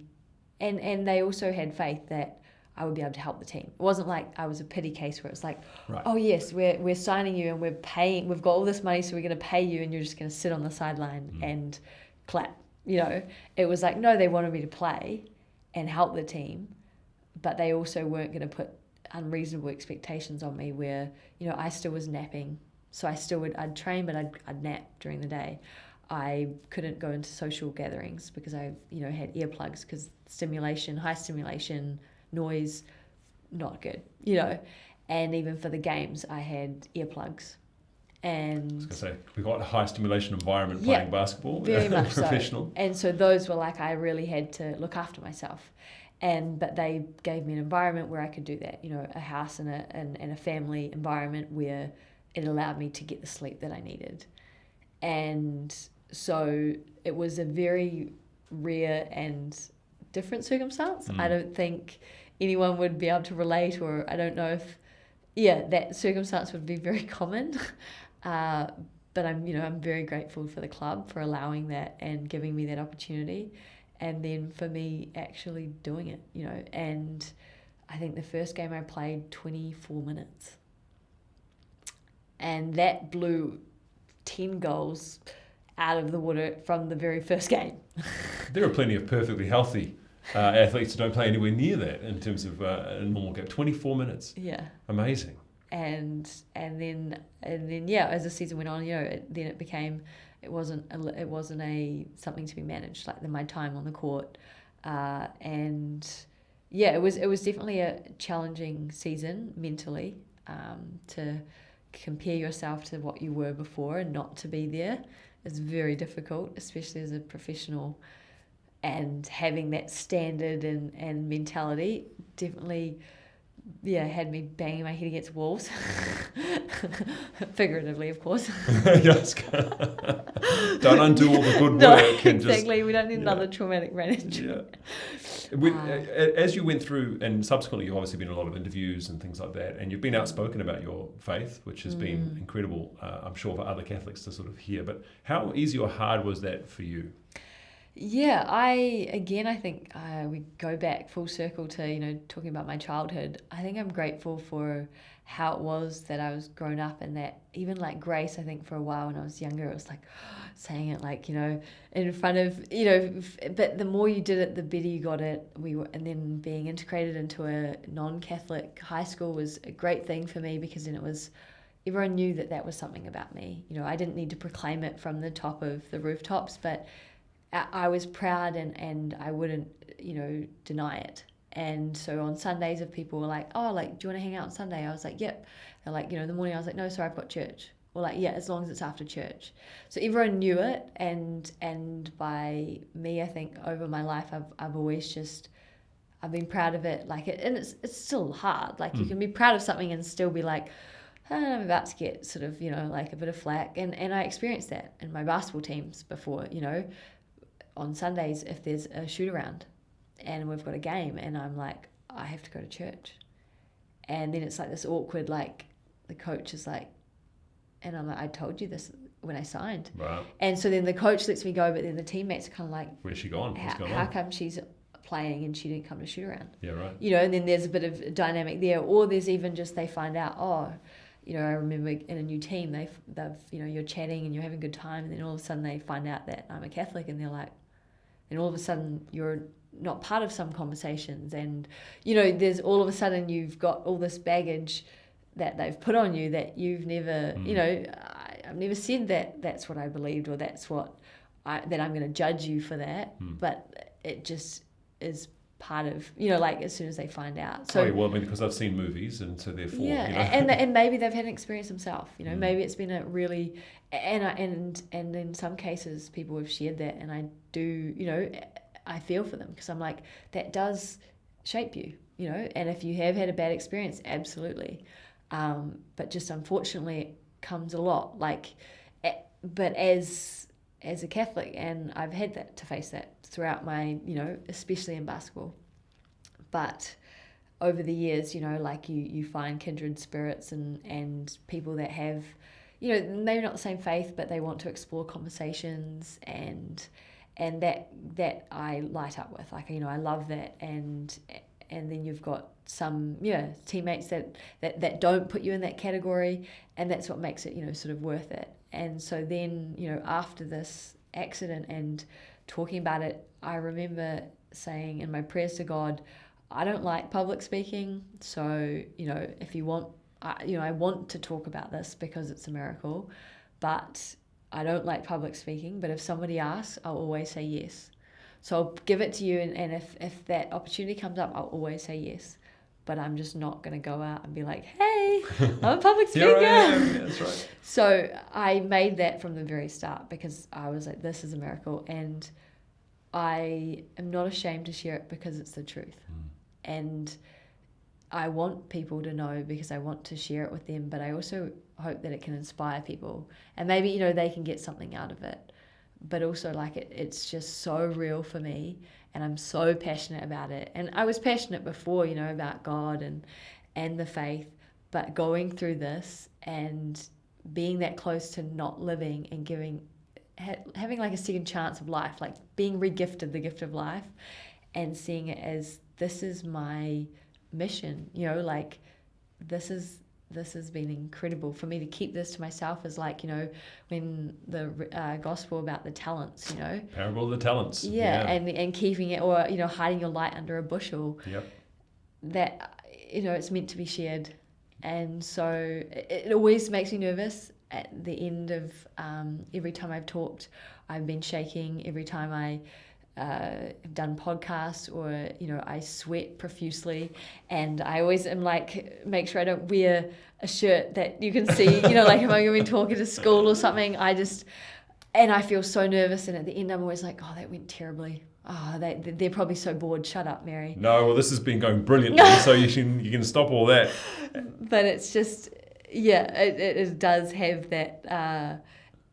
And they also had faith that I would be able to help the team. It wasn't like I was a pity case where it's like, right. Oh yes, we're signing you and we've got all this money, so we're going to pay you and you're just going to sit on the sideline and clap. You know, it was like, no, they wanted me to play and help the team, but they also weren't going to put unreasonable expectations on me where, you know, I still was napping. So I'd train, but I'd nap during the day. I couldn't go into social gatherings because I, you know, had earplugs because high stimulation, noise, not good, you know. And even for the games, I had earplugs. And I was going to say, we've got a high stimulation environment playing basketball. Very much professional. So. And so those were like, I really had to look after myself. But they gave me an environment where I could do that, you know, a house and a family environment where it allowed me to get the sleep that I needed. And so it was a very rare and different circumstance. I don't think anyone would be able to relate, or I don't know if, that circumstance would be very common. But I'm very grateful for the club for allowing that and giving me that opportunity. And then for me actually doing it, you know. And I think the first game I played 24 minutes. And that blew 10 goals out of the water from the very first game. There are plenty of perfectly healthy athletes who don't play anywhere near that in terms of a normal game. 24 minutes. Yeah. Amazing. And then as the season went on, you know, then it became, it wasn't something to be managed, like my time on the court. It was definitely a challenging season mentally, to compare yourself to what you were before and not to be there is very difficult, especially as a professional, and having that standard and mentality definitely had me banging my head against walls. Figuratively, of course. Yes. Don't undo all the good work. Exactly. We don't need another traumatic brain injury. As you went through, and subsequently you've obviously been in a lot of interviews and things like that, and you've been outspoken about your faith, which has been incredible, I'm sure, for other Catholics to sort of hear. But how easy or hard was that for you? Yeah, I think we go back full circle to, you know, talking about my childhood. I think I'm grateful for how it was that I was grown up, and that even like Grace, I think for a while when I was younger, it was like saying it like, you know, in front of, you know, but the more you did it, the better you got it. And then being integrated into a non-Catholic high school was a great thing for me, because then everyone knew that was something about me. You know, I didn't need to proclaim it from the top of the rooftops, but I was proud and I wouldn't, you know, deny it. And so on Sundays, if people were like, oh, like, do you want to hang out on Sunday? I was like, yep. They're like, you know, in the morning I was like, no, sorry, I've got church. Or like, yeah, as long as it's after church. So everyone knew it. And by me, I think over my life, I've always I've been proud of it. Like it, and it's still hard. Like you can be proud of something and still be like, I'm about to get sort of, you know, like a bit of flack. And I experienced that in my basketball teams before, you know. On Sundays, if there's a shoot around and we've got a game and I'm like, I have to go to church. And then it's like this awkward, like the coach is like, and I'm like, I told you this when I signed. Right. And so then the coach lets me go, but then the teammates are kind of like, where's she gone? How come she's playing and she didn't come to shoot around. Yeah, right. And then there's a bit of dynamic there. Or there's even just they find out, I remember in a new team, they've you're chatting and you're having a good time, and then all of a sudden they find out that I'm a Catholic, and they're like, and all of a sudden you're not part of some conversations, and there's all of a sudden you've got all this baggage that they've put on you that you've never, I've never said that that's what I believed, or that's what that I'm going to judge you for that, but it just is part of, like as soon as they find out. So because I've seen movies, and so therefore, and maybe they've had an experience themselves. Maybe it's been a really, and in some cases people have shared that, and I do, I feel for them, because I'm like, that does shape you, and if you have had a bad experience, absolutely, but just unfortunately it comes a lot, but as a Catholic, and I've had to face that throughout my, especially in basketball. But over the years, you find kindred spirits and people that have, maybe not the same faith, but they want to explore conversations, and that I light up with. I love that, and then you've got some teammates that don't put you in that category, and that's what makes it sort of worth it. And so then after this accident and talking about it, I remember saying in my prayers to God, I don't like public speaking, so if you want, I want to talk about this because it's a miracle, but I don't like public speaking. But if somebody asks, I'll always say yes. So I'll give it to you, and if that opportunity comes up, I'll always say yes. But I'm just not going to go out and be like, hey, I'm a public speaker. Here I am. That's right. So I made that from the very start, because I was like, this is a miracle, and I am not ashamed to share it because it's the truth. And I want people to know because I want to share it with them, but I also hope that it can inspire people, and maybe they can get something out of it. But also, it's just so real for me, and I'm so passionate about it. And I was passionate before, about God and the faith, but going through this and being that close to not living and having a second chance of life, being regifted the gift of life, and seeing it as, this is my mission, this has been incredible for me to keep this to myself. Is when the gospel about the talents, parable of the talents, and keeping it, or hiding your light under a bushel. Yep. That it's meant to be shared, and so it always makes me nervous. At the end of every time I've talked, I've been shaking. Every time I have done podcasts, or I sweat profusely, and I always am make sure I don't wear a shirt that you can see, if I'm going to talk at a school or something, and I feel so nervous, and at the end I'm always like, oh, that went terribly. Oh, they're probably so bored. Shut up, Mary. No, well, this has been going brilliantly, so you can stop all that. But it's just, it does have that,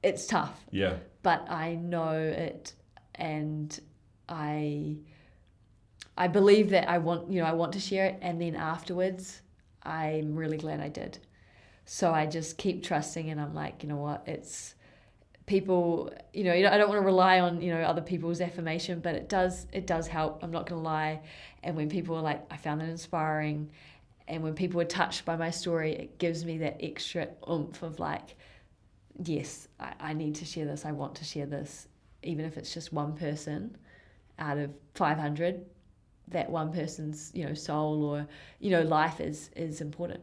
it's tough. Yeah. But I know it, and I believe that I want to share it, and then afterwards I'm really glad I did. So I just keep trusting, and I'm like, you know what, it's people, I don't want to rely on other people's affirmation, but it does help. I'm not going to lie. And when people are like, I found it inspiring, and when people are touched by my story, it gives me that extra oomph of yes, I need to share this. I want to share this, even if it's just one person out of 500, that one person's, soul or, life is important.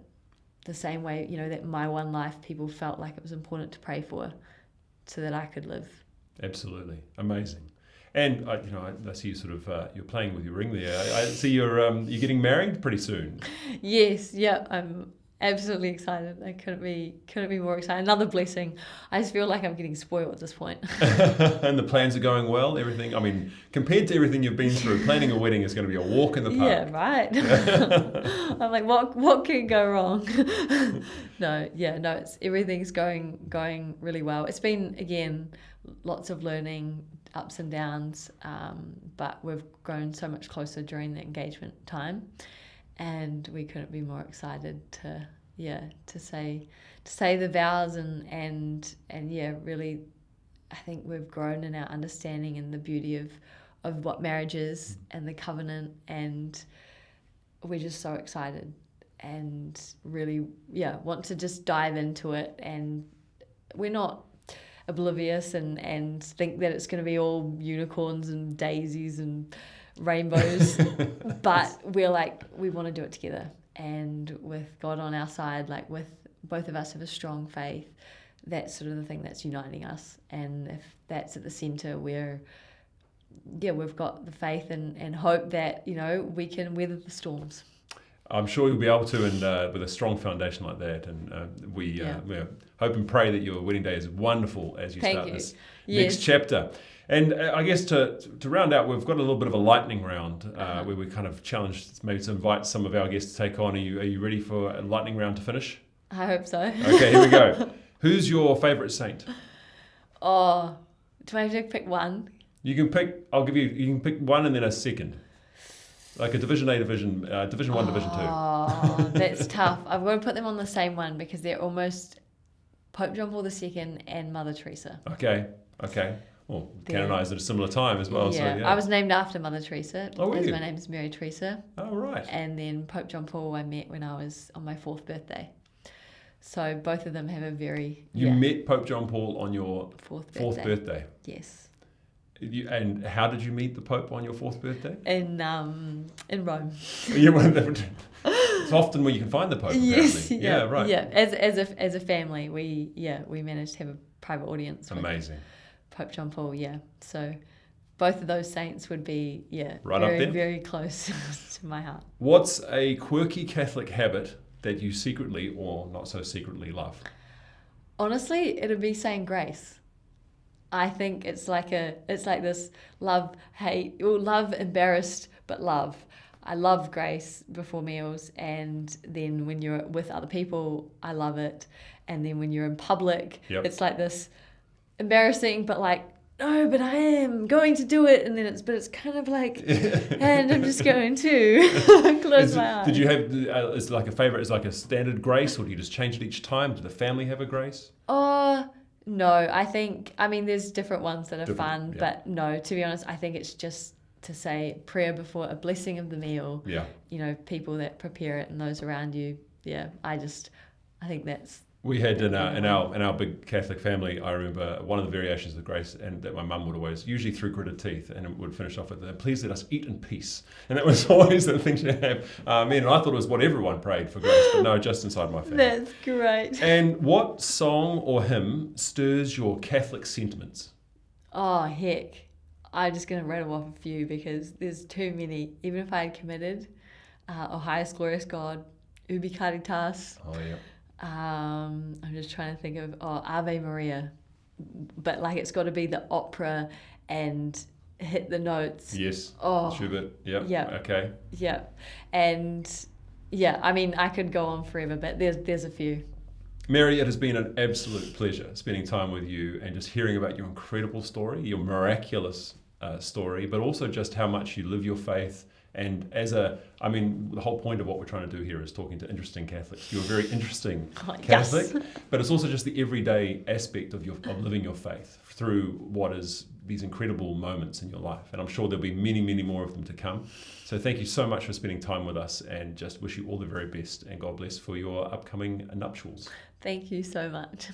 The same way, that my one life, people felt like it was important to pray for so that I could live. Absolutely. Amazing. And, I see you sort of, you're playing with your ring there. I see you're getting married pretty soon. Yes. Yeah. I'm absolutely excited. I couldn't be more excited. Another blessing. I just feel like I'm getting spoiled at this point. And the plans are going well, everything. I mean, compared to everything you've been through, planning a wedding is going to be a walk in the park. Yeah, right. I'm like, what could go wrong? No, everything's going really well. It's been, again, lots of learning, ups and downs, but we've grown so much closer during the engagement time. And we couldn't be more excited to say the vows and really, I think we've grown in our understanding and the beauty what marriage is and the covenant, and we're just so excited and really want to just dive into it. And we're not oblivious and think that it's going to be all unicorns and daisies and rainbows, but we're like, we want to do it together, and with God on our side, like with both of us have a strong faith. That's sort of the thing that's uniting us, and if that's at the center, we've got the faith and hope that we can weather the storms. I'm sure you'll be able to, and with a strong foundation like that. And we hope and pray that your wedding day is wonderful as you start this next chapter. And I guess to round out, we've got a little bit of a lightning round where we kind of challenge maybe to invite some of our guests to take on. Are you ready for a lightning round to finish? I hope so. Okay, here we go. Who's your favourite saint? Oh, do I have to pick one? You can pick. You can pick one and then a second. Like a Division A, Division 1, Division 2. Oh, that's tough. I'm going to put them on the same one because they're almost Pope John Paul II and Mother Teresa. Okay. Well, canonised at a similar time as well. Yeah. So, I was named after Mother Teresa. Oh, were you? My name is Mary Teresa. Oh, right. And then Pope John Paul I met when I was on my 4th birthday. So both of them have a very... You met Pope John Paul on your 4th birthday? Yes. And how did you meet the Pope on your 4th birthday? In Rome. It's often where you can find the Pope. Yes. Yeah, right. Yeah. As a family, we managed to have a private audience. Amazing. With Pope John Paul. Yeah. So both of those saints would be right very, up there? very close to my heart. What's a quirky Catholic habit that you secretly or not so secretly love? Honestly, it'd be saying grace. I think it's like this love, hate, or love embarrassed, but love. I love grace before meals, and then when you're with other people, I love it. And then when you're in public, It's like this embarrassing, but like, no, but I am going to do it. And then it's kind of like, and I'm just going to close my eyes. Did you have, is like a favourite, is like a standard grace, or do you just change it each time? Do the family have a grace? No, there's different ones that are fun, but no, to be honest, I think it's just to say prayer before a blessing of the meal. Yeah. People that prepare it and those around you. Yeah, I think that's... We had in our big Catholic family, I remember one of the variations of grace, and that my mum would always, usually through gritted teeth, and it would finish off with, please let us eat in peace. And that was always the thing to have. And I thought it was what everyone prayed for grace, but no, just inside my family. That's great. And what song or hymn stirs your Catholic sentiments? Oh, heck. I'm just going to rattle off a few because there's too many. Even if I had committed, O highest glorious God, Ubi Caritas. Oh, yeah. I'm just trying to think of Ave Maria, but like it's got to be the opera and hit the notes. Yes. Oh, Schubert. Yep. Yeah. Okay. Yeah, and I could go on forever, but there's a few. Mary, it has been an absolute pleasure spending time with you and just hearing about your incredible story, your miraculous story, but also just how much you live your faith. And the whole point of what we're trying to do here is talking to interesting Catholics. You're a very interesting Catholic, yes. But it's also just the everyday aspect of living your faith through what is these incredible moments in your life. And I'm sure there'll be many, many more of them to come. So thank you so much for spending time with us, and just wish you all the very best, and God bless for your upcoming nuptials. Thank you so much.